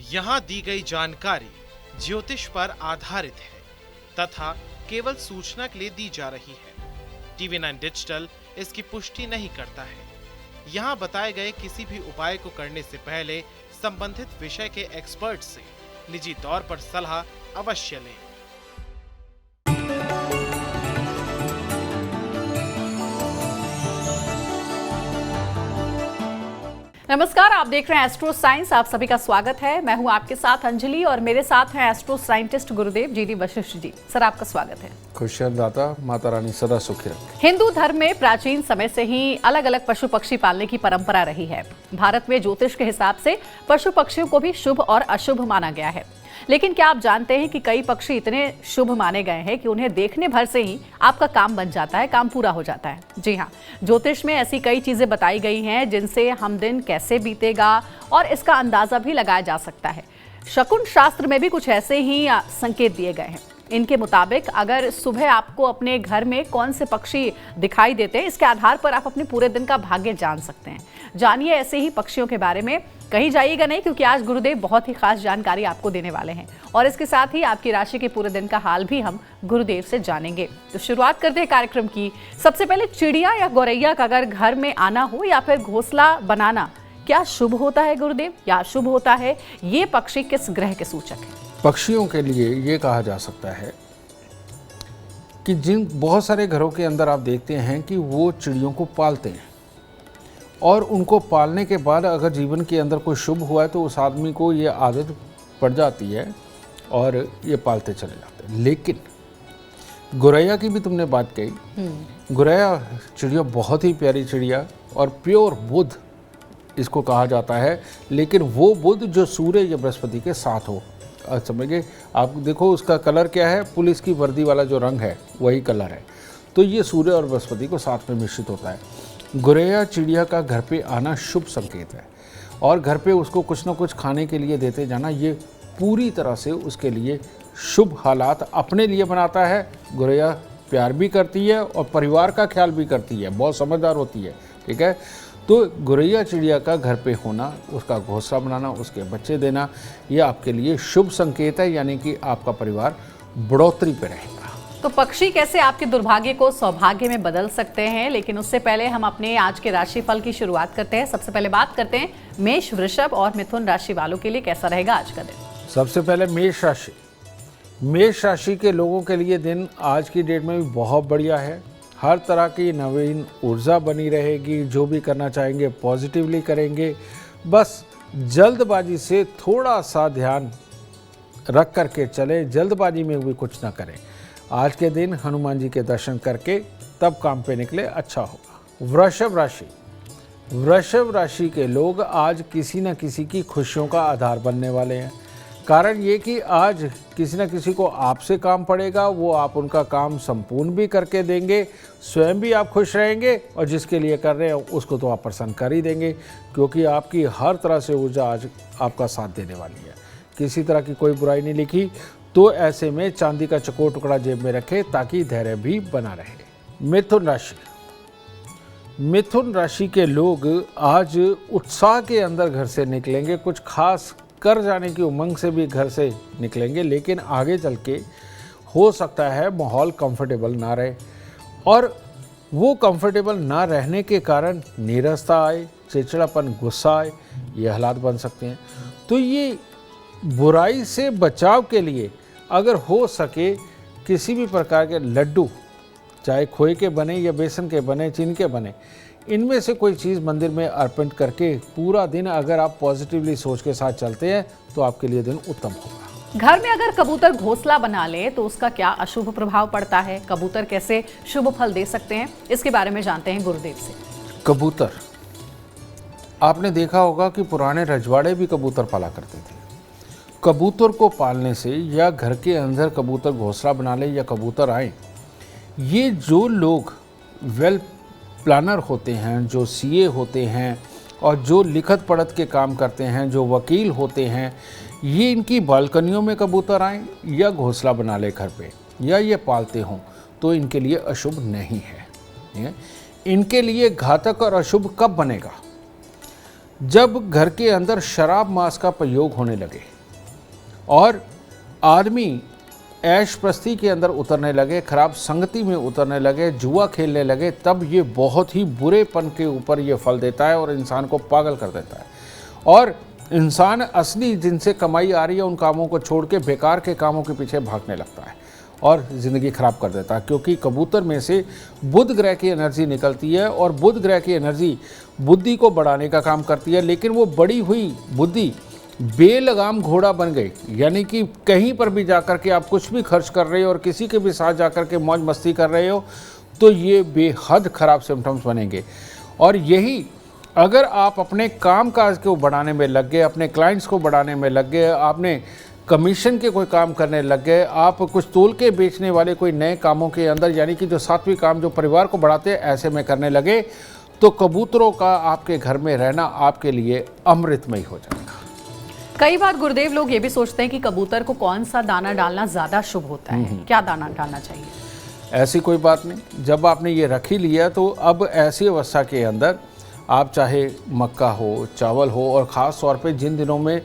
यहाँ दी गई जानकारी ज्योतिष पर आधारित है तथा केवल सूचना के लिए दी जा रही है। TV9 डिजिटल इसकी पुष्टि नहीं करता है। यहाँ बताए गए किसी भी उपाय को करने से पहले संबंधित विषय के एक्सपर्ट से निजी तौर पर सलाह अवश्य लें। नमस्कार, आप देख रहे हैं एस्ट्रो साइंस। आप सभी का स्वागत है। मैं हूं आपके साथ अंजलि और मेरे साथ हैं एस्ट्रो साइंटिस्ट गुरुदेव जी वशिष्ठ जी। सर, आपका स्वागत है। खुशियां दाता माता रानी सदा सुखी रखे। हिंदू धर्म में प्राचीन समय से ही अलग अलग पशु पक्षी पालने की परंपरा रही है। भारत में ज्योतिष के हिसाब से पशु पक्षियों को भी शुभ और अशुभ माना गया है। लेकिन क्या आप जानते हैं कि कई पक्षी इतने शुभ माने गए हैं कि उन्हें देखने भर से ही आपका काम बन जाता है, काम पूरा हो जाता है। जी हाँ, ज्योतिष में ऐसी कई चीजें बताई गई हैं जिनसे हम दिन कैसे बीतेगा और इसका अंदाजा भी लगाया जा सकता है। शकुन शास्त्र में भी कुछ ऐसे ही संकेत दिए गए हैं। इनके मुताबिक अगर सुबह आपको अपने घर में कौन से पक्षी दिखाई देते हैं, इसके आधार पर आप अपने पूरे दिन का भाग्य जान सकते हैं। जानिए ऐसे ही पक्षियों के बारे में। कहीं जाइएगा नहीं, क्योंकि आज गुरुदेव बहुत ही खास जानकारी आपको देने वाले हैं और इसके साथ ही आपकी राशि के पूरे दिन का हाल भी हम गुरुदेव से जानेंगे। तो शुरुआत करते हैं कार्यक्रम की। सबसे पहले, चिड़िया या गौरैया का अगर घर में आना हो या फिर घोंसला बनाना, क्या शुभ होता है गुरुदेव या अशुभ होता है? ये पक्षी किस ग्रह के सूचक है? पक्षियों के लिए ये कहा जा सकता है कि जिन बहुत सारे घरों के अंदर आप देखते हैं कि वो चिड़ियों को पालते हैं और उनको पालने के बाद अगर जीवन के अंदर कोई शुभ हुआ है तो उस आदमी को ये आदत पड़ जाती है और ये पालते चले जाते हैं। लेकिन गौरैया की भी तुमने बात कही। गौरैया चिड़िया बहुत ही प्यारी चिड़िया और प्योर बुध इसको कहा जाता है, लेकिन वो बुध जो सूर्य या बृहस्पति के साथ हो। समझिए, आप देखो उसका कलर क्या है, पुलिस की वर्दी वाला जो रंग है वही कलर है। तो ये सूर्य और बृहस्पति को साथ में मिश्रित होता है। गौरैया चिड़िया का घर पे आना शुभ संकेत है और घर पे उसको कुछ ना कुछ खाने के लिए देते जाना, ये पूरी तरह से उसके लिए शुभ हालात अपने लिए बनाता है। गौरैया प्यार भी करती है और परिवार का ख्याल भी करती है, बहुत समझदार होती है। ठीक है, तो गौरैया चिड़िया का घर पे होना, उसका घोंसला बनाना, उसके बच्चे देना, ये आपके लिए शुभ संकेत है, यानी कि आपका परिवार बढ़ोतरी पे रहेगा। तो पक्षी कैसे आपके दुर्भाग्य को सौभाग्य में बदल सकते हैं, लेकिन उससे पहले हम अपने आज के राशिफल की शुरुआत करते हैं। सबसे पहले बात करते हैं मेष, वृषभ और मिथुन राशि वालों के लिए कैसा रहेगा आज का दिन। सबसे पहले मेष राशि। मेष राशि के लोगों के लिए दिन आज की डेट में भी बहुत बढ़िया है। हर तरह की नवीन ऊर्जा बनी रहेगी। जो भी करना चाहेंगे पॉजिटिवली करेंगे। बस जल्दबाजी से थोड़ा सा ध्यान रख करके चले, जल्दबाजी में भी कुछ ना करें। आज के दिन हनुमान जी के दर्शन करके तब काम पे निकले, अच्छा होगा। वृषभ राशि। वृषभ राशि के लोग आज किसी न किसी की खुशियों का आधार बनने वाले हैं। कारण ये कि आज किसी न किसी को आपसे काम पड़ेगा, वो आप उनका काम संपूर्ण भी करके देंगे, स्वयं भी आप खुश रहेंगे और जिसके लिए कर रहे हैं उसको तो आप प्रसन्न कर ही देंगे, क्योंकि आपकी हर तरह से ऊर्जा आज आपका साथ देने वाली है। किसी तरह की कोई बुराई नहीं लिखी, तो ऐसे में चांदी का चकोर टुकड़ा जेब में रखें ताकि धैर्य भी बना रहे। मिथुन राशि। मिथुन राशि के लोग आज उत्साह के अंदर घर से निकलेंगे, कुछ खास कर जाने की उमंग से भी घर से निकलेंगे, लेकिन आगे चल के हो सकता है माहौल कंफर्टेबल ना रहे और वो कंफर्टेबल ना रहने के कारण नीरसता आए, चिड़चिड़ापन, गुस्सा आए, ये हालात बन सकते हैं। तो ये बुराई से बचाव के लिए अगर हो सके किसी भी प्रकार के लड्डू, चाहे खोए के बने या बेसन के बने, चीनी के बने, इनमें से कोई चीज़ मंदिर में अर्पण करके पूरा दिन अगर आप पॉजिटिवली सोच के साथ चलते हैं तो आपके लिए दिन उत्तम होगा। घर में अगर कबूतर घोंसला बना ले तो उसका क्या अशुभ प्रभाव पड़ता है? कबूतर कैसे शुभ फल दे सकते हैं, इसके बारे में जानते हैं गुरुदेव से। कबूतर, आपने देखा होगा कि पुराने रजवाड़े भी कबूतर पाला करते थे। कबूतर को पालने से या घर के अंदर कबूतर घोंसला बना ले या कबूतर आए, ये जो लोग वेल प्लानर होते हैं, जो सीए होते हैं और जो लिखत पढ़त के काम करते हैं, जो वकील होते हैं, ये इनकी बालकनियों में कबूतर आएँ या घोंसला बना ले घर पे या ये पालते हों तो इनके लिए अशुभ नहीं है। इनके लिए घातक और अशुभ कब बनेगा? जब घर के अंदर शराब मांस का प्रयोग होने लगे और आदमी ऐश प्रस्ती के अंदर उतरने लगे, खराब संगति में उतरने लगे, जुआ खेलने लगे, तब ये बहुत ही बुरेपन के ऊपर ये फल देता है और इंसान को पागल कर देता है। और इंसान असली जिनसे कमाई आ रही है उन कामों को छोड़ के बेकार के कामों के पीछे भागने लगता है और ज़िंदगी ख़राब कर देता है। क्योंकि कबूतर में से बुध ग्रह की एनर्जी निकलती है और बुध ग्रह की एनर्जी बुद्धि को बढ़ाने का काम करती है, लेकिन वो बढ़ी हुई बुद्धि बेलगाम घोड़ा बन गई, यानी कि कहीं पर भी जाकर के आप कुछ भी खर्च कर रहे हो और किसी के भी साथ जाकर के मौज मस्ती कर रहे हो तो ये बेहद ख़राब सिम्टम्स बनेंगे। और यही अगर आप अपने काम काज को बढ़ाने में लग गए, अपने क्लाइंट्स को बढ़ाने में लग गए, आपने कमीशन के कोई काम करने लग गए, आप कुछ तोल के बेचने वाले कोई नए कामों के अंदर, यानी कि जो सात्विक काम जो परिवार को बढ़ाते हैं ऐसे में करने लगे, तो कबूतरों का आपके घर में रहना आपके लिए अमृतमय हो जाएगा। कई बार गुरुदेव लोग ये भी सोचते हैं कि कबूतर को कौन सा दाना डालना ज्यादा शुभ होता है, क्या दाना डालना चाहिए? ऐसी कोई बात नहीं, जब आपने ये रख ही लिया तो अब ऐसी अवस्था के अंदर आप चाहे मक्का हो, चावल हो, और ख़ास तौर पे जिन दिनों में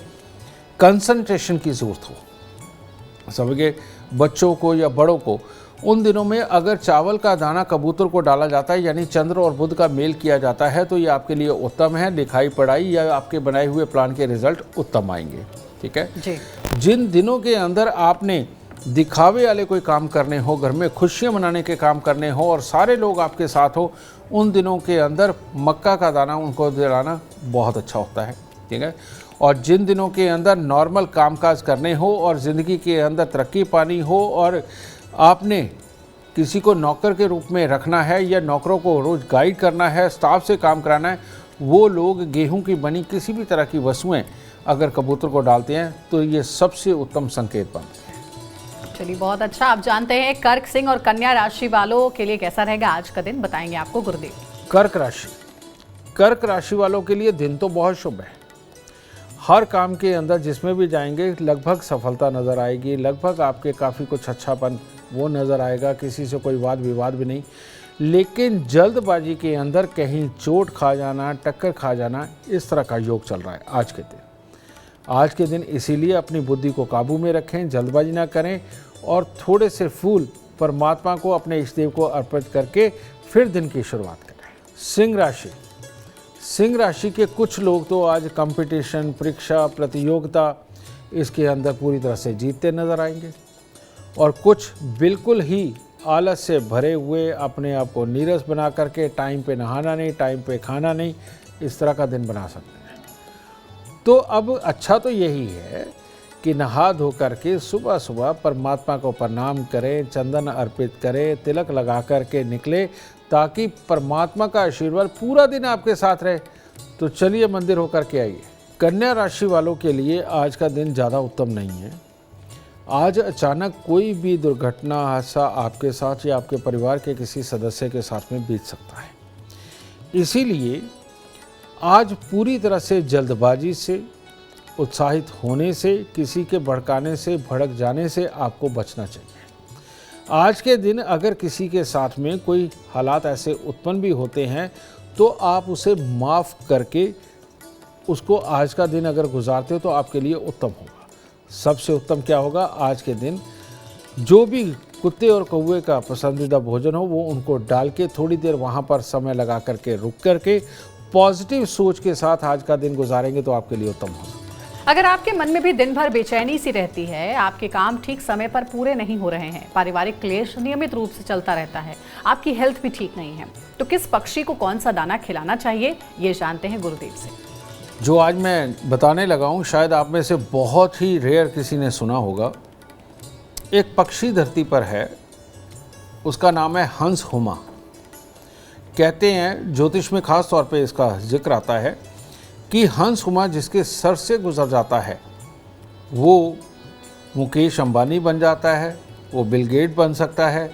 कंसंट्रेशन की ज़रूरत हो, सबके बच्चों को या बड़ों को, उन दिनों में अगर चावल का दाना कबूतर को डाला जाता है, यानी चंद्र और बुध का मेल किया जाता है, तो ये आपके लिए उत्तम है। लिखाई पढ़ाई या आपके बनाए हुए प्लान के रिजल्ट उत्तम आएंगे। ठीक है जी। जिन दिनों के अंदर आपने दिखावे वाले कोई काम करने हो, घर में खुशियां मनाने के काम करने हो और सारे लोग आपके साथ हो, उन दिनों के अंदर मक्का का दाना उनको दिलाना बहुत अच्छा होता है। ठीक है। और जिन दिनों के अंदर नॉर्मल कामकाज करने हो और ज़िंदगी के अंदर तरक्की पानी हो और आपने किसी को नौकर के रूप में रखना है या नौकरों को रोज़ गाइड करना है, स्टाफ से काम कराना है, वो लोग गेहूं की बनी किसी भी तरह की वस्तुएं अगर कबूतर को डालते हैं तो ये सबसे उत्तम संकेत बनते हैं। चलिए, बहुत अच्छा। आप जानते हैं कर्क सिंह और कन्या राशि वालों के लिए कैसा रहेगा आज का दिन, बताएंगे आपको गुरुदेव। कर्क राशि वालों के लिए दिन तो बहुत शुभ है। हर काम के अंदर जिसमें भी जाएंगे लगभग सफलता नज़र आएगी, लगभग आपके काफ़ी कुछ अच्छापन वो नज़र आएगा, किसी से कोई वाद विवाद भी नहीं। लेकिन जल्दबाजी के अंदर कहीं चोट खा जाना, टक्कर खा जाना, इस तरह का योग चल रहा है आज के दिन। इसीलिए अपनी बुद्धि को काबू में रखें, जल्दबाजी ना करें और थोड़े से फूल परमात्मा को, अपने इष्ट देव को अर्पित करके फिर दिन की शुरुआत करें। सिंह राशि के कुछ लोग तो आज कंपटीशन, परीक्षा, प्रतियोगिता इसके अंदर पूरी तरह से जीतते नजर आएंगे और कुछ बिल्कुल ही आलस से भरे हुए, अपने आप को नीरस बना करके टाइम पे नहाना नहीं, टाइम पे खाना नहीं, इस तरह का दिन बना सकते हैं। तो अब अच्छा तो यही है कि नहा धो करके सुबह सुबह परमात्मा को प्रणाम करें, चंदन अर्पित करें, तिलक लगा करके निकले ताकि परमात्मा का आशीर्वाद पूरा दिन आपके साथ रहे। तो चलिए मंदिर होकर के आइए। कन्या राशि वालों के लिए आज का दिन ज़्यादा उत्तम नहीं है। आज अचानक कोई भी दुर्घटना, हादसा आपके साथ या आपके परिवार के किसी सदस्य के साथ में बीत सकता है। इसीलिए आज पूरी तरह से जल्दबाजी से, उत्साहित होने से, किसी के भड़काने से, भड़क जाने से आपको बचना चाहिए। आज के दिन अगर किसी के साथ में कोई हालात ऐसे उत्पन्न भी होते हैं तो आप उसे माफ़ करके उसको आज का दिन अगर गुजारते हो तो आपके लिए उत्तम होगा। सबसे उत्तम क्या होगा, आज के दिन जो भी कुत्ते और कौवे का पसंदीदा भोजन हो वो उनको डाल के थोड़ी देर वहाँ पर समय लगा करके रुक करके पॉजिटिव सोच के साथ आज का दिन गुजारेंगे तो आपके लिए उत्तम होगा। अगर आपके मन में भी दिन भर बेचैनी सी रहती है, आपके काम ठीक समय पर पूरे नहीं हो रहे हैं, पारिवारिक क्लेश नियमित रूप से चलता रहता है, आपकी हेल्थ भी ठीक नहीं है, तो किस पक्षी को कौन सा दाना खिलाना चाहिए, ये जानते हैं गुरुदेव से। जो आज मैं बताने लगा हूँ शायद आप में से बहुत ही रेयर किसी ने सुना होगा। एक पक्षी धरती पर है, उसका नाम है हंस हुमा। कहते हैं ज्योतिष में खास तौर पे इसका जिक्र आता है कि हंस हुमा जिसके सर से गुजर जाता है वो मुकेश अंबानी बन जाता है, वो बिल गेट बन सकता है,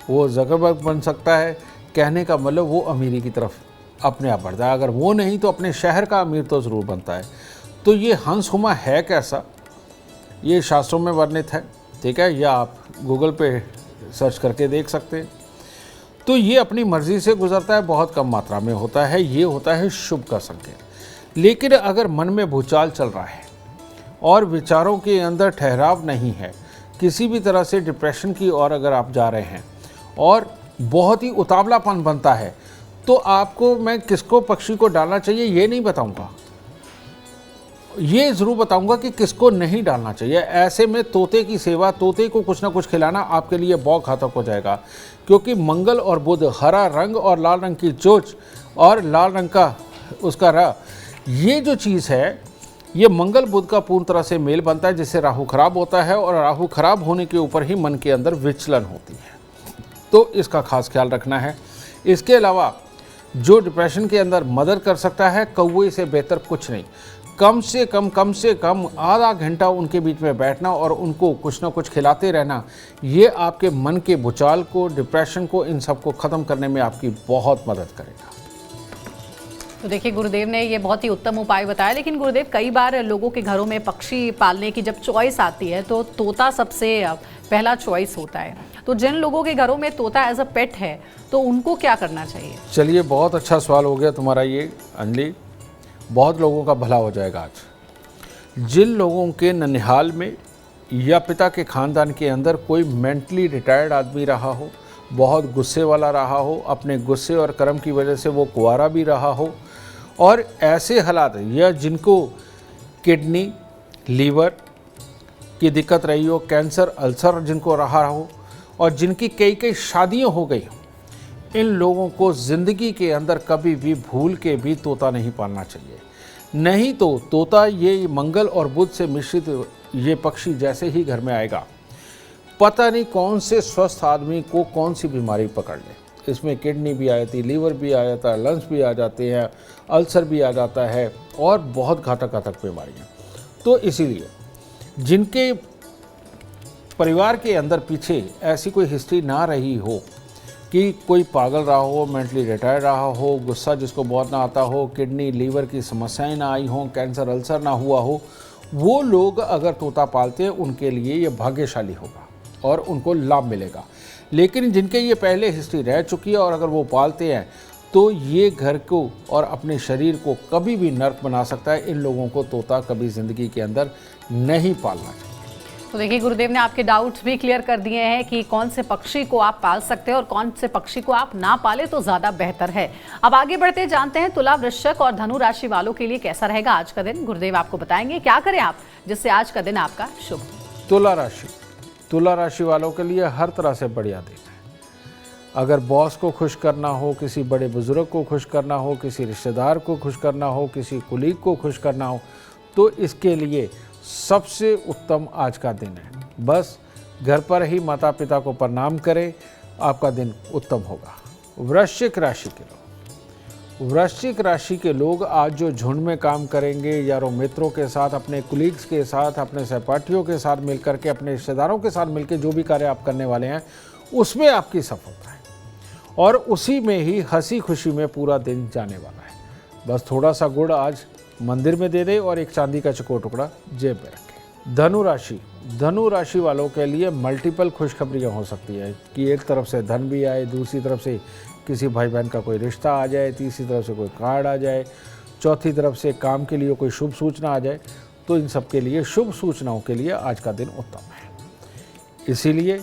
वो ज़करबर्ग बन सकता है। कहने का मतलब वो अमीरी की तरफ अपने आप बढ़ता है। अगर वो नहीं तो अपने शहर का अमीर तो ज़रूर बनता है। तो ये हंस हुमा है कैसा, ये शास्त्रों में वर्णित है। ठीक है, या आप गूगल पे सर्च करके देख सकते हैं। तो ये अपनी मर्ज़ी से गुजरता है, बहुत कम मात्रा में होता है, ये होता है शुभ का संकेत। लेकिन अगर मन में भूचाल चल रहा है और विचारों के अंदर ठहराव नहीं है, किसी भी तरह से डिप्रेशन की ओर अगर आप जा रहे हैं और बहुत ही उतावलापन बनता है, तो आपको मैं किसको पक्षी को डालना चाहिए ये नहीं बताऊंगा, ये ज़रूर बताऊंगा कि किसको नहीं डालना चाहिए। ऐसे में तोते की सेवा, तोते को कुछ ना कुछ खिलाना आपके लिए बहुत घातक हो जाएगा, क्योंकि मंगल और बुध, हरा रंग और लाल रंग की चोंच और लाल रंग का उसका रंग, ये जो चीज़ है, ये मंगल बुध का पूर्ण तरह से मेल बनता है, जिससे राहु खराब होता है और राहु खराब होने के ऊपर ही मन के अंदर विचलन होती है। तो इसका खास ख्याल रखना है। इसके अलावा जो डिप्रेशन के अंदर मदद कर सकता है, कौवे से बेहतर कुछ नहीं। कम से कम आधा घंटा उनके बीच में बैठना और उनको कुछ ना कुछ खिलाते रहना, ये आपके मन के भूचाल को, डिप्रेशन को, इन सब को ख़त्म करने में आपकी बहुत मदद करेगा। तो देखिए, गुरुदेव ने ये बहुत ही उत्तम उपाय बताया। लेकिन गुरुदेव, कई बार लोगों के घरों में पक्षी पालने की जब चॉइस आती है तो तोता सबसे पहला चॉइस होता है। तो जिन लोगों के घरों में तोता एज अ पेट है, तो उनको क्या करना चाहिए? चलिए, बहुत अच्छा सवाल हो गया तुम्हारा ये अंजलि, बहुत लोगों का भला हो जाएगा आज। जिन लोगों के ननिहाल में या पिता के खानदान के अंदर कोई मेंटली रिटायर्ड आदमी रहा हो, बहुत गुस्से वाला रहा हो, अपने गुस्से और कर्म की वजह से वो कुंवारा भी रहा हो, और ऐसे हालात या जिनको किडनी, लीवर की दिक्कत रही हो, कैंसर, अल्सर जिनको रहा हो, और जिनकी कई शादियां हो गई, इन लोगों को ज़िंदगी के अंदर कभी भी भूल के भी तोता नहीं पालना चाहिए। नहीं तो तोता, ये मंगल और बुध से मिश्रित ये पक्षी जैसे ही घर में आएगा, पता नहीं कौन से स्वस्थ आदमी को कौन सी बीमारी पकड़ ले। इसमें किडनी भी आ जाती, लीवर भी आ जाता है, लंग्स भी आ जाते हैं, अल्सर भी आ जाता है, और बहुत घातक बीमारियाँ। तो इसीलिए जिनके परिवार के अंदर पीछे ऐसी कोई हिस्ट्री ना रही हो कि कोई पागल रहा हो, मेंटली रिटायर्ड रहा हो, गुस्सा जिसको बहुत ना आता हो, किडनी, लीवर की समस्याएं ना आई हों, कैंसर, अल्सर ना हुआ हो, वो लोग अगर तोता पालते हैं, उनके लिए ये भाग्यशाली होगा और उनको लाभ मिलेगा। लेकिन जिनके ये पहले हिस्ट्री रह चुकी है और अगर वो पालते हैं, तो ये घर को और अपने शरीर को कभी भी नर्क बना सकता है। इन लोगों को तोता कभी ज़िंदगी के अंदर नहीं पालना चाहिए। तो देखिए, गुरुदेव ने आपके डाउट्स भी क्लियर कर दिए हैं कि कौन से पक्षी को आप पाल सकते हैं और कौन से पक्षी को आप ना पाले तो ज़्यादा बेहतर है। अब आगे बढ़ते जानते हैं तुला, वृश्चिक और धनु राशि वालों के लिए कैसा रहेगा आज का दिन। गुरुदेव आपको बताएंगे क्या करें आप जिससे आज का दिन आपका शुभ हो। तुला राशि वालों के लिए हर तरह से बढ़िया दिन है। अगर बॉस को खुश करना हो, किसी बड़े बुजुर्ग को खुश करना हो, किसी रिश्तेदार को खुश करना हो, किसी कुलीग को खुश करना हो, तो इसके लिए सबसे उत्तम आज का दिन है। बस घर पर ही माता पिता को प्रणाम करें, आपका दिन उत्तम होगा। वृश्चिक राशि के लोग आज जो झुंड में काम करेंगे, यारों मित्रों के साथ, अपने कुलीग्स के साथ, अपने सहपाठियों के साथ मिलकर के, अपने रिश्तेदारों के साथ मिलकर जो भी कार्य आप करने वाले हैं, उसमें आपकी सफलता है और उसी में ही हंसी खुशी में पूरा दिन जाने वाला है। बस थोड़ा सा गुड़ आज मंदिर में दे दे और एक चांदी का चकोर टुकड़ा जेब में रखें। धनु राशि वालों के लिए मल्टीपल खुशखबरियाँ हो सकती है कि एक तरफ से धन भी आए, दूसरी तरफ से किसी भाई बहन का कोई रिश्ता आ जाए, तीसरी तरफ से कोई कार्ड आ जाए, चौथी तरफ से काम के लिए कोई शुभ सूचना आ जाए। तो इन सब के लिए, शुभ सूचनाओं के लिए आज का दिन उत्तम है। इसीलिए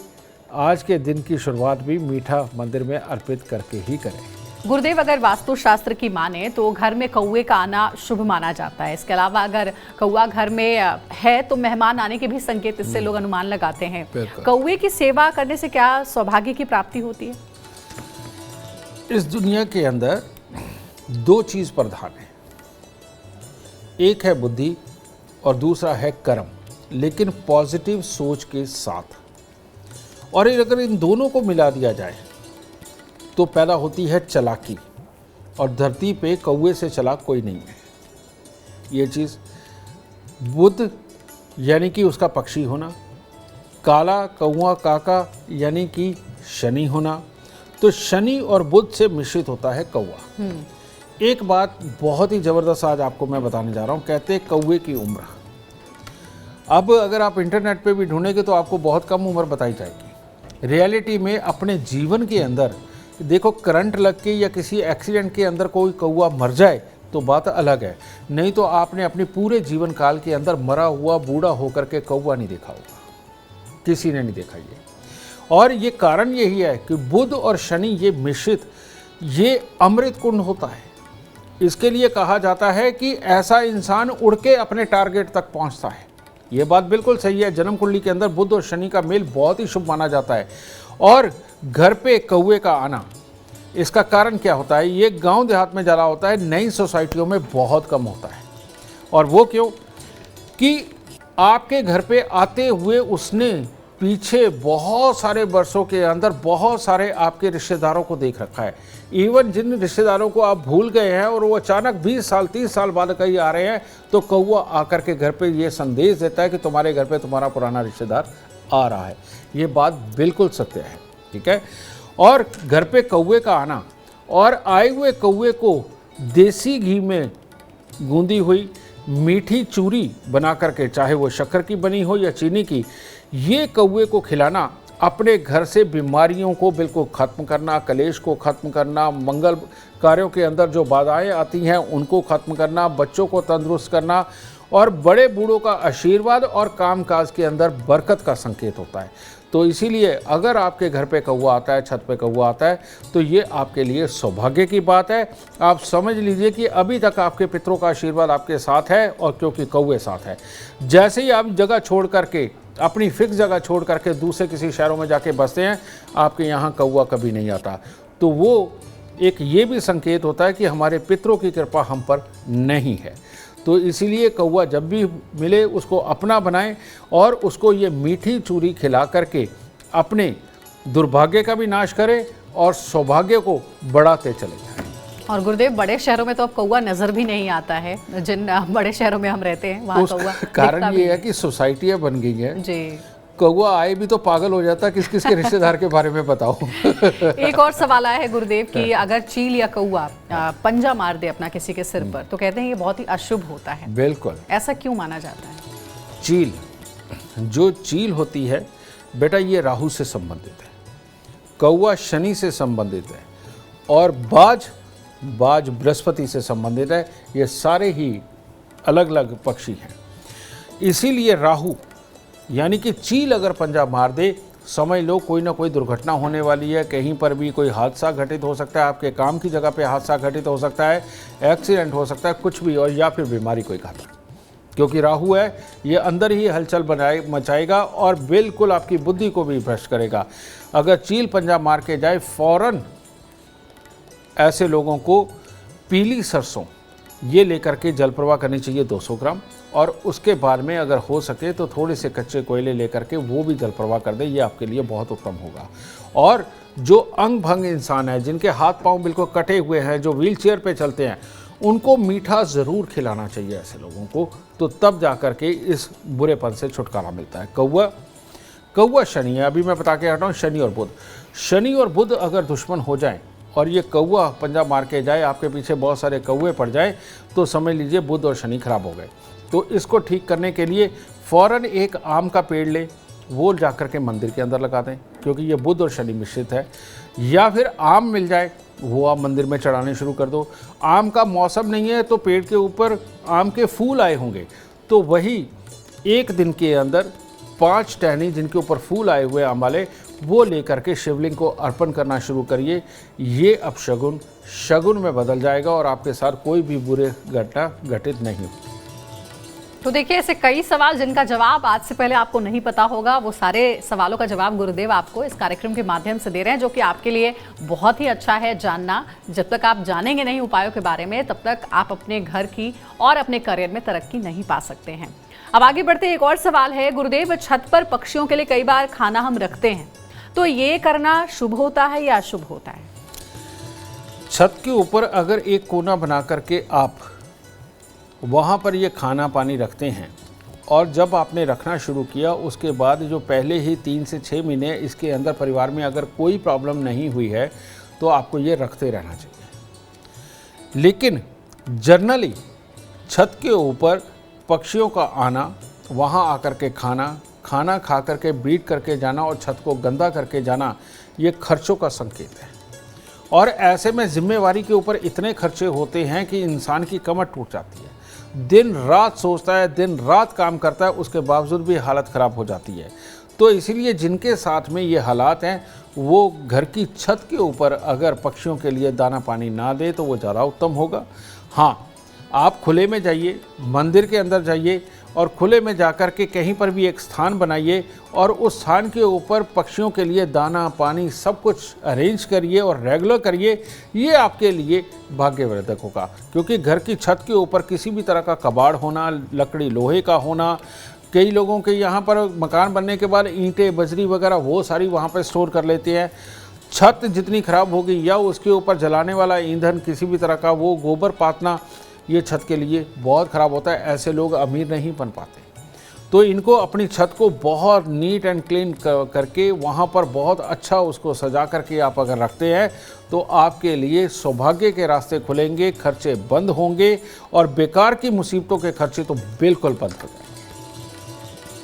आज के दिन की शुरुआत भी मीठा मंदिर में अर्पित करके ही करें। गुरुदेव, अगर वास्तु शास्त्र की माने तो घर में कौवे का आना शुभ माना जाता है। इसके अलावा अगर कौवा घर में है तो मेहमान आने के भी संकेत इससे लोग अनुमान लगाते हैं। कौवे की सेवा करने से क्या सौभाग्य की प्राप्ति होती है? इस दुनिया के अंदर दो चीज प्रधान है, एक है बुद्धि और दूसरा है कर्म, लेकिन पॉजिटिव सोच के साथ। और अगर इन दोनों को मिला दिया जाए तो पैदा होती है चालाकी, और धरती पे कौवे से चालाक कोई नहीं है। ये चीज़ बुध यानी कि उसका पक्षी होना, काला कौवा काका यानी कि शनि होना, तो शनि और बुध से मिश्रित होता है कौवा। एक बात बहुत ही ज़बरदस्त आज आपको मैं बताने जा रहा हूँ। कहते हैं कौवे की उम्र, अब अगर आप इंटरनेट पे भी ढूंढेंगे तो आपको बहुत कम उम्र बताई जाएगी। रियलिटी में अपने जीवन के अंदर देखो, करंट लग के या किसी एक्सीडेंट के अंदर कोई कौवा मर जाए तो बात अलग है, नहीं तो आपने अपने पूरे जीवन काल के अंदर मरा हुआ बूढ़ा होकर के कौवा नहीं देखा होगा, किसी ने नहीं देखा ये। और ये कारण यही है कि बुध और शनि ये मिश्रित, ये अमृत कुंड होता है। इसके लिए कहा जाता है कि ऐसा इंसान उड़ के अपने टारगेट तक पहुंचता है। ये बात बिल्कुल सही है। जन्म कुंडली के अंदर बुध और शनि का मेल बहुत ही शुभ माना जाता है। और घर पे कौवे का आना, इसका कारण क्या होता है? ये गांव देहात में ज़्यादा होता है, नई सोसाइटियों में बहुत कम होता है। और वो क्यों? कि आपके घर पे आते हुए उसने पीछे बहुत सारे वर्षों के अंदर बहुत सारे आपके रिश्तेदारों को देख रखा है। इवन जिन रिश्तेदारों को आप भूल गए हैं और वो अचानक 20 साल 30 साल बाद कहीं आ रहे हैं, तो कौवा आकर के घर पे ये संदेश देता है कि तुम्हारे घर पे तुम्हारा पुराना रिश्तेदार आ रहा है। ये बात बिल्कुल सत्य है, ठीक है। और घर पे कौवे का आना और आए हुए कौवे को देसी घी में गूंदी हुई मीठी चूरी बना करके, चाहे वो शक्कर की बनी हो या चीनी की, ये कौवे को खिलाना अपने घर से बीमारियों को बिल्कुल ख़त्म करना, कलेश को ख़त्म करना, मंगल कार्यों के अंदर जो बाधाएं आती हैं उनको ख़त्म करना, बच्चों को तंदुरुस्त करना और बड़े बूढ़ों का आशीर्वाद और कामकाज के अंदर बरकत का संकेत होता है। तो इसीलिए अगर आपके घर पे कौवा आता है, छत पे कौवा आता है, तो ये आपके लिए सौभाग्य की बात है। आप समझ लीजिए कि अभी तक आपके पितरों का आशीर्वाद आपके साथ है, और क्योंकि कौवे साथ है। जैसे ही आप जगह छोड़ करके, अपनी फिक्स जगह छोड़ करके दूसरे किसी शहरों में जाके बसते हैं, आपके यहाँ कौवा कभी नहीं आता। तो वो एक ये भी संकेत होता है कि हमारे पितरों की कृपा हम पर नहीं है। तो इसीलिए कौवा जब भी मिले उसको अपना बनाएं और उसको ये मीठी चूरी खिला करके अपने दुर्भाग्य का भी नाश करें और सौभाग्य को बढ़ाते चले जाएं। और गुरुदेव, बड़े शहरों में तो अब कौवा नजर भी नहीं आता है। जिन बड़े शहरों में हम रहते हैं वहाँ कौवा कारण ये है कि सोसाइटियाँ बन गई हैं जी। कौवा आए भी तो पागल हो जाता, किस किस के रिश्तेदार के बारे में बताओ। एक और सवाल आया है गुरुदेव कि अगर चील या कौवा पंजा मार दे अपना किसी के सिर पर, तो कहते हैं ये बहुत ही अशुभ होता है। बिल्कुल। ऐसा क्यों माना जाता है? चील, जो चील होती है बेटा, ये राहु से संबंधित है, कौवा शनि से संबंधित है और बाज बृहस्पति से संबंधित है। ये सारे ही अलग अलग पक्षी हैं। इसीलिए राहु यानी कि चील अगर पंजा मार दे, समझ लो कोई ना कोई दुर्घटना होने वाली है, कहीं पर भी कोई हादसा घटित हो सकता है, आपके काम की जगह पे हादसा घटित हो सकता है, एक्सीडेंट हो सकता है, कुछ भी, और या फिर बीमारी कोई घातक, क्योंकि राहु है ये अंदर ही हलचल मचाएगा और बिल्कुल आपकी बुद्धि को भी भ्रष्ट करेगा। अगर चील पंजा मार के जाए, फौरन ऐसे लोगों को पीली सरसों ये लेकर के जल प्रवाह करनी चाहिए 200 ग्राम, और उसके बाद में अगर हो सके तो थोड़े से कच्चे कोयले लेकर के वो भी जल प्रवाह कर दे, ये आपके लिए बहुत उत्तम होगा। और जो अंग भंग इंसान है, जिनके हाथ पांव बिल्कुल कटे हुए हैं, जो व्हील चेयर पे चलते हैं, उनको मीठा ज़रूर खिलाना चाहिए ऐसे लोगों को, तो तब जा कर के इस बुरेपन से छुटकारा मिलता है। कौवा शनि है, अभी मैं बता के हटा हूँ, शनि और बुध अगर दुश्मन हो जाए और ये कौवा पंजा मार के जाए, आपके पीछे बहुत सारे कौवे पड़ जाए, तो समझ लीजिए बुध और शनि खराब हो गए। तो इसको ठीक करने के लिए फ़ौरन एक आम का पेड़ ले, वो जाकर के मंदिर के अंदर लगा दें, क्योंकि ये बुध और शनि मिश्रित है। या फिर आम मिल जाए, वो आप मंदिर में चढ़ाने शुरू कर दो। आम का मौसम नहीं है तो पेड़ के ऊपर आम के फूल आए होंगे, तो वही एक दिन के अंदर 5 टहनी जिनके ऊपर फूल आए हुए आम वाले, वो लेकर के शिवलिंग को अर्पण करना शुरू करिए। ये अब शगुन में बदल जाएगा और आपके साथ कोई भी बुरे घटना घटित नहीं होगी। तो देखिए, ऐसे कई सवाल जिनका जवाब आज से पहले आपको नहीं पता होगा, वो सारे सवालों का जवाब गुरुदेव आपको इस कार्यक्रम के माध्यम से दे रहे हैं, जो कि आपके लिए बहुत ही अच्छा है जानना। जब तक आप जानेंगे नहीं उपायों के बारे में, तब तक आप अपने घर की और अपने करियर में तरक्की नहीं पा सकते हैं। अब आगे बढ़ते एक और सवाल है गुरुदेव, छत पर पक्षियों के लिए कई बार खाना हम रखते हैं, तो ये करना शुभ होता है या अशुभ होता है? छत के ऊपर अगर एक कोना बना करके आप वहाँ पर ये खाना पानी रखते हैं, और जब आपने रखना शुरू किया उसके बाद जो पहले ही 3 से 6 महीने इसके अंदर परिवार में अगर कोई प्रॉब्लम नहीं हुई है, तो आपको ये रखते रहना चाहिए। लेकिन जनरली छत के ऊपर पक्षियों का आना, वहाँ आकर के खाना खा करके बीट करके जाना और छत को गंदा करके जाना, ये खर्चों का संकेत है। और ऐसे में जिम्मेवारी के ऊपर इतने खर्चे होते हैं कि इंसान की कमर टूट जाती है। दिन रात सोचता है, दिन रात काम करता है, उसके बावजूद भी हालत ख़राब हो जाती है। तो इसीलिए जिनके साथ में ये हालात हैं वो घर की छत के ऊपर अगर पक्षियों के लिए दाना पानी ना दे तो वो ज़्यादा उत्तम होगा। हाँ, आप खुले में जाइए, मंदिर के अंदर जाइए और खुले में जाकर के कहीं पर भी एक स्थान बनाइए और उस स्थान के ऊपर पक्षियों के लिए दाना पानी सब कुछ अरेंज करिए और रेगुलर करिए। ये आपके लिए भाग्यवर्धक होगा, क्योंकि घर की छत के ऊपर किसी भी तरह का कबाड़ होना, लकड़ी लोहे का होना, कई लोगों के यहाँ पर मकान बनने के बाद ईंटें बजरी वगैरह वो सारी वहाँ पर स्टोर कर लेते हैं। छत जितनी ख़राब होगी या उसके ऊपर जलाने वाला ईंधन किसी भी तरह का वो गोबर पातना, ये छत के लिए बहुत ख़राब होता है। ऐसे लोग अमीर नहीं बन पाते। तो इनको अपनी छत को बहुत नीट एंड क्लीन करके वहाँ पर बहुत अच्छा उसको सजा करके आप अगर रखते हैं तो आपके लिए सौभाग्य के रास्ते खुलेंगे, खर्चे बंद होंगे और बेकार की मुसीबतों के खर्चे तो बिल्कुल बंद हो जाएंगे।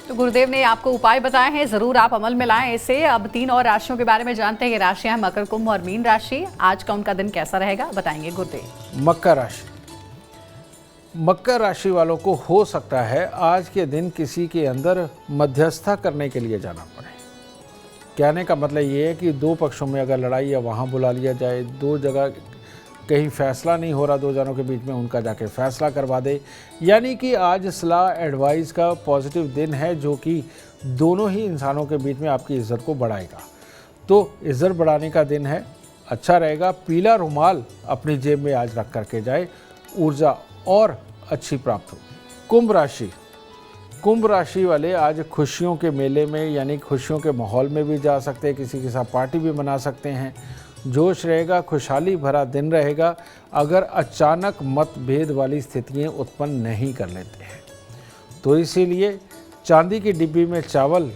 तो गुरुदेव ने आपको उपाय बताए हैं, जरूर आप अमल में लाएं इसे। अब 3 और राशियों के बारे में जानते हैं। ये राशियां हैं मकर, कुंभ और मीन राशि। आज का उनका दिन कैसा रहेगा बताएंगे गुरुदेव। मकर राशि। मकर राशि वालों को हो सकता है आज के दिन किसी के अंदर मध्यस्थता करने के लिए जाना पड़े। कहने का मतलब ये है कि दो पक्षों में अगर लड़ाई है वहाँ बुला लिया जाए, दो जगह कहीं फैसला नहीं हो रहा दो जनों के बीच में, उनका जाके फैसला करवा दे। यानी कि आज सलाह एडवाइस का पॉजिटिव दिन है जो कि दोनों ही इंसानों के बीच में आपकी इज्जत को बढ़ाएगा। तो इज्जत बढ़ाने का दिन है, अच्छा रहेगा। पीला रुमाल अपनी जेब में आज रख करके जाए, ऊर्जा और अच्छी प्राप्त हो। कुंभ राशि। कुंभ राशि वाले आज खुशियों के मेले में यानी खुशियों के माहौल में भी जा सकते हैं, किसी के साथ पार्टी भी मना सकते हैं। जोश रहेगा, खुशहाली भरा दिन रहेगा अगर अचानक मतभेद वाली स्थितियाँ उत्पन्न नहीं कर लेते हैं। तो इसीलिए चांदी की डिब्बी में चावल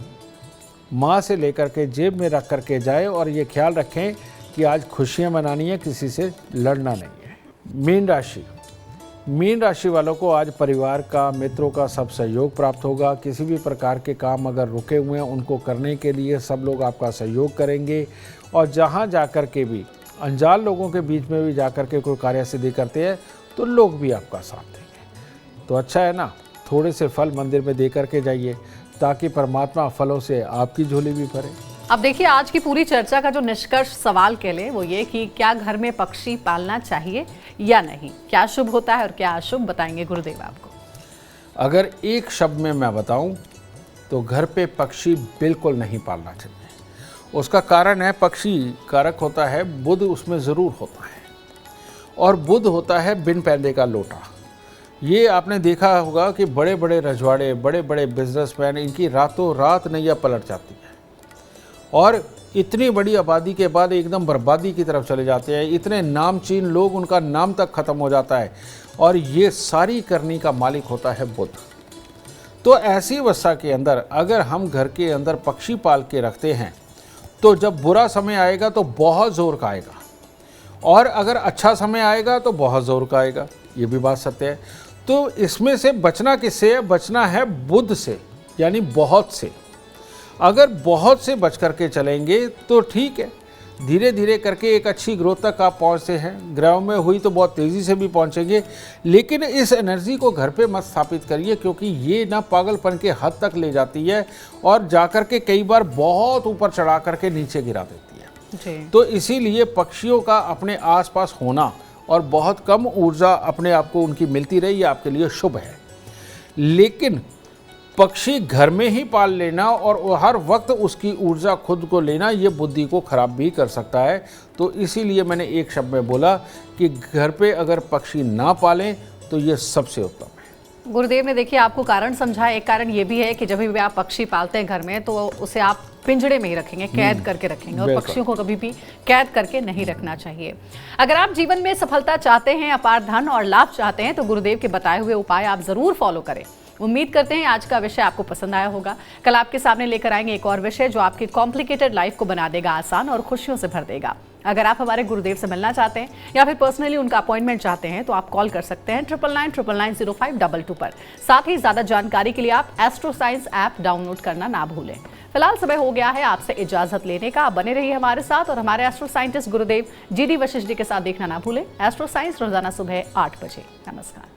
माँ से लेकर के जेब में रख करके जाए और ये ख्याल रखें कि आज खुशियाँ मनानी है, किसी से लड़ना नहीं है। मीन राशि। मीन राशि वालों को आज परिवार का, मित्रों का सब सहयोग प्राप्त होगा। किसी भी प्रकार के काम अगर रुके हुए हैं उनको करने के लिए सब लोग आपका सहयोग करेंगे और जहां जाकर के भी अनजान लोगों के बीच में भी जाकर के कोई कार्य सिद्धि करते हैं तो लोग भी आपका साथ देंगे। तो अच्छा है ना, थोड़े से फल मंदिर में दे करके जाइए ताकि परमात्मा फलों से आपकी झोली भी भरे। अब देखिए, आज की पूरी चर्चा का जो निष्कर्ष सवाल कह लें वो ये कि क्या घर में पक्षी पालना चाहिए या नहीं, क्या शुभ होता है और क्या अशुभ, बताएंगे गुरुदेव आपको। अगर एक शब्द में मैं बताऊं तो घर पे पक्षी बिल्कुल नहीं पालना चाहिए। उसका कारण है, पक्षी कारक होता है बुध, उसमें ज़रूर होता है और बुध होता है बिन पैदे का लोटा। ये आपने देखा होगा कि बड़े बड़े रजवाड़े, बड़े बड़े बिजनेसमैन, इनकी रातों रात नैया पलट जाती है और इतनी बड़ी आबादी के बाद एकदम बर्बादी की तरफ चले जाते हैं। इतने नामचीन लोग, उनका नाम तक ख़त्म हो जाता है और ये सारी करनी का मालिक होता है बुध। तो ऐसी अवस्था के अंदर अगर हम घर के अंदर पक्षी पाल के रखते हैं तो जब बुरा समय आएगा तो बहुत ज़ोर का आएगा और अगर अच्छा समय आएगा तो बहुत ज़ोर का आएगा। ये भी बात सत्य है। तो इसमें से बचना किससे है? बचना है बुध से, यानी बहुत से। अगर बहुत से बच करके चलेंगे तो ठीक है, धीरे धीरे करके एक अच्छी ग्रोथ तक आप पहुंचते हैं। ग्रहों में हुई तो बहुत तेज़ी से भी पहुंचेंगे, लेकिन इस एनर्जी को घर पे मत स्थापित करिए क्योंकि ये ना पागलपन के हद तक ले जाती है और जाकर के कई बार बहुत ऊपर चढ़ा करके नीचे गिरा देती है। तो इसीलिए पक्षियों का अपने आसपास होना और बहुत कम ऊर्जा अपने आप को उनकी मिलती रही, ये आपके लिए शुभ है। लेकिन पक्षी घर में ही पाल लेना और हर वक्त उसकी ऊर्जा खुद को लेना, ये बुद्धि को खराब भी कर सकता है। तो इसीलिए मैंने एक शब्द में बोला कि घर पे अगर पक्षी ना पालें तो ये सबसे उत्तम है। गुरुदेव ने देखिए आपको कारण समझाया। एक कारण ये भी है कि जब भी आप पक्षी पालते हैं घर में तो उसे आप पिंजड़े में ही रखेंगे, कैद करके रखेंगे और पक्षियों को कभी भी कैद करके नहीं रखना चाहिए। अगर आप जीवन में सफलता चाहते हैं, अपार धन और लाभ चाहते हैं तो गुरुदेव के बताए हुए उपाय आप जरूर फॉलो करें। उम्मीद करते हैं आज का विषय आपको पसंद आया होगा। कल आपके सामने लेकर आएंगे एक और विषय जो आपकी कॉम्प्लिकेटेड लाइफ को बना देगा आसान और खुशियों से भर देगा। अगर आप हमारे गुरुदेव से मिलना चाहते हैं या फिर पर्सनली उनका अपॉइंटमेंट चाहते हैं तो आप कॉल कर सकते हैं 9999090522 पर। साथ ही ज्यादा जानकारी के लिए आप एस्ट्रो साइंस ऐप डाउनलोड करना ना भूलें। फिलहाल समय हो गया है आपसे इजाजत लेने का। बने रहिए हमारे साथ और हमारे एस्ट्रो साइंटिस्ट गुरुदेव GD वशिष्ठ जी के साथ देखना ना भूलें एस्ट्रो साइंस रोजाना सुबह 8 बजे। नमस्कार।